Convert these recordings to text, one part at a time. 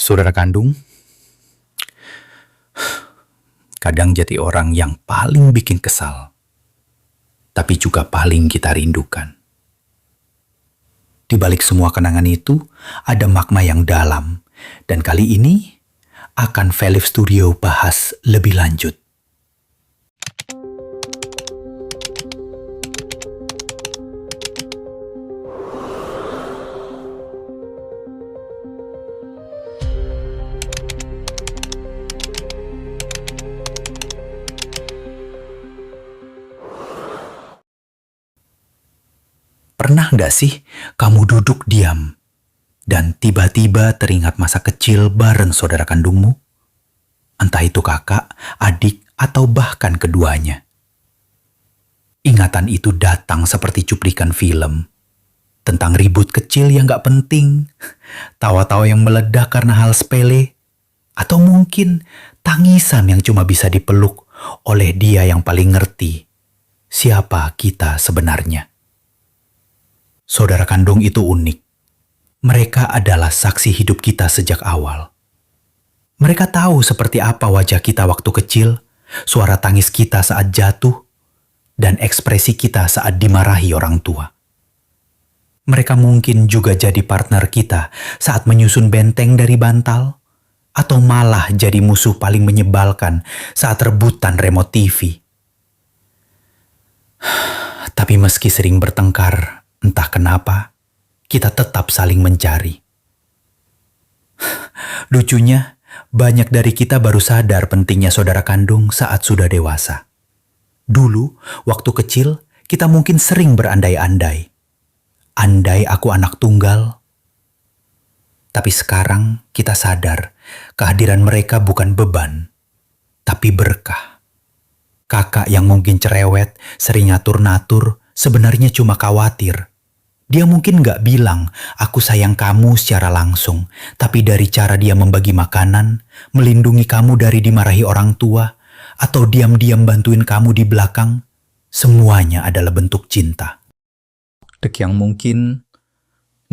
Saudara kandung, kadang jadi orang yang paling bikin kesal, tapi juga paling kita rindukan. Di balik semua kenangan itu, ada makna yang dalam, dan kali ini akan Velif Studio bahas lebih lanjut. Pernah nggak sih kamu duduk diam dan tiba-tiba teringat masa kecil bareng saudara kandungmu? Entah itu kakak, adik, atau bahkan keduanya. Ingatan itu datang seperti cuplikan film tentang ribut kecil yang nggak penting, tawa-tawa yang meledak karena hal sepele, atau mungkin tangisan yang cuma bisa dipeluk oleh dia yang paling ngerti siapa kita sebenarnya. Saudara kandung itu unik. Mereka adalah saksi hidup kita sejak awal. Mereka tahu seperti apa wajah kita waktu kecil, suara tangis kita saat jatuh, dan ekspresi kita saat dimarahi orang tua. Mereka mungkin juga jadi partner kita saat menyusun benteng dari bantal, atau malah jadi musuh paling menyebalkan saat rebutan remote TV. Tapi meski sering bertengkar, entah kenapa, kita tetap saling mencari. Lucunya, banyak dari kita baru sadar pentingnya saudara kandung saat sudah dewasa. Dulu, waktu kecil, kita mungkin sering berandai-andai. Andai aku anak tunggal. Tapi sekarang kita sadar kehadiran mereka bukan beban, tapi berkah. Kakak yang mungkin cerewet, sering ngatur-natur, sebenarnya cuma khawatir. Dia mungkin gak bilang, aku sayang kamu secara langsung, tapi dari cara dia membagi makanan, melindungi kamu dari dimarahi orang tua, atau diam-diam bantuin kamu di belakang, semuanya adalah bentuk cinta. Dek yang mungkin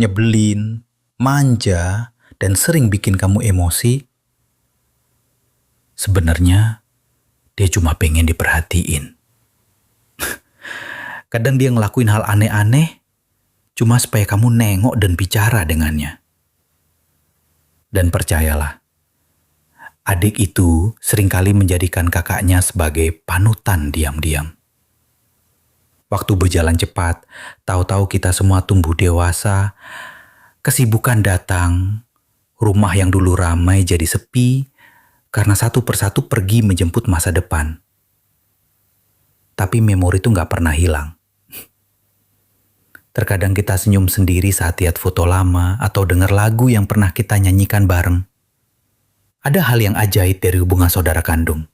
nyebelin, manja, dan sering bikin kamu emosi, sebenarnya dia cuma pengen diperhatiin. Kadang dia ngelakuin hal aneh-aneh, cuma supaya kamu nengok dan bicara dengannya. Dan percayalah, adik itu seringkali menjadikan kakaknya sebagai panutan diam-diam. Waktu berjalan cepat, tahu-tahu kita semua tumbuh dewasa, kesibukan datang, rumah yang dulu ramai jadi sepi, karena satu persatu pergi menjemput masa depan. Tapi memori itu gak pernah hilang. Terkadang kita senyum sendiri saat lihat foto lama atau dengar lagu yang pernah kita nyanyikan bareng. Ada hal yang ajaib dari hubungan saudara kandung.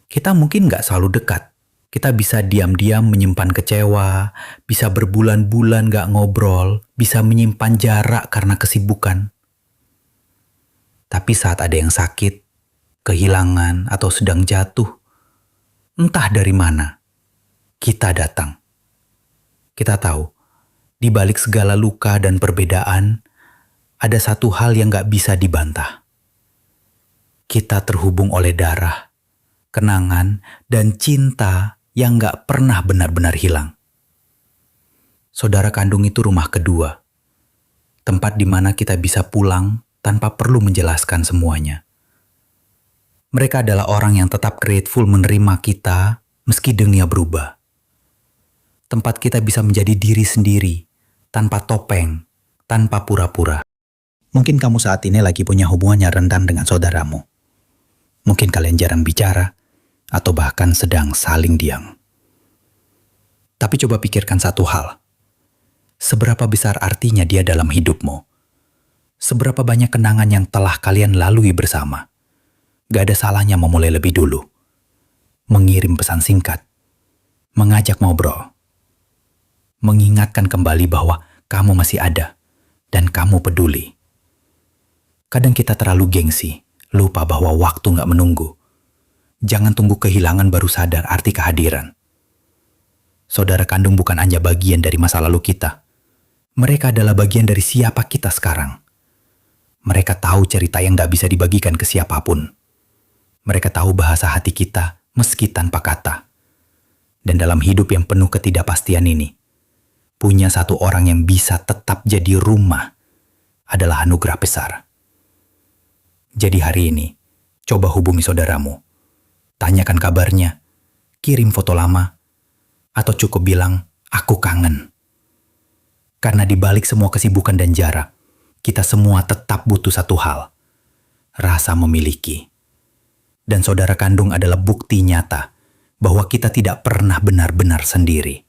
Kita mungkin gak selalu dekat. Kita bisa diam-diam menyimpan kecewa, bisa berbulan-bulan gak ngobrol, bisa menyimpan jarak karena kesibukan. Tapi saat ada yang sakit, kehilangan, atau sedang jatuh, entah dari mana, kita datang. Kita tahu, di balik segala luka dan perbedaan, ada satu hal yang gak bisa dibantah. Kita terhubung oleh darah, kenangan, dan cinta yang gak pernah benar-benar hilang. Saudara kandung itu rumah kedua, tempat di mana kita bisa pulang tanpa perlu menjelaskan semuanya. Mereka adalah orang yang tetap grateful menerima kita meski dunia berubah. Tempat kita bisa menjadi diri sendiri, tanpa topeng, tanpa pura-pura. Mungkin kamu saat ini lagi punya hubungan yang rentan dengan saudaramu. Mungkin kalian jarang bicara, atau bahkan sedang saling diam. Tapi coba pikirkan satu hal. Seberapa besar artinya dia dalam hidupmu? Seberapa banyak kenangan yang telah kalian lalui bersama? Gak ada salahnya memulai lebih dulu. Mengirim pesan singkat. Mengajak ngobrol. Mengingatkan kembali bahwa kamu masih ada dan kamu peduli. Kadang kita terlalu gengsi, lupa bahwa waktu gak menunggu. Jangan tunggu kehilangan baru sadar arti kehadiran. Saudara kandung bukan hanya bagian dari masa lalu kita. Mereka adalah bagian dari siapa kita sekarang. Mereka tahu cerita yang gak bisa dibagikan ke siapapun. Mereka tahu bahasa hati kita meski tanpa kata. Dan dalam hidup yang penuh ketidakpastian ini, punya satu orang yang bisa tetap jadi rumah adalah anugerah besar. Jadi hari ini, coba hubungi saudaramu. Tanyakan kabarnya, kirim foto lama, atau cukup bilang, aku kangen. Karena di balik semua kesibukan dan jarak, kita semua tetap butuh satu hal, rasa memiliki. Dan saudara kandung adalah bukti nyata bahwa kita tidak pernah benar-benar sendiri.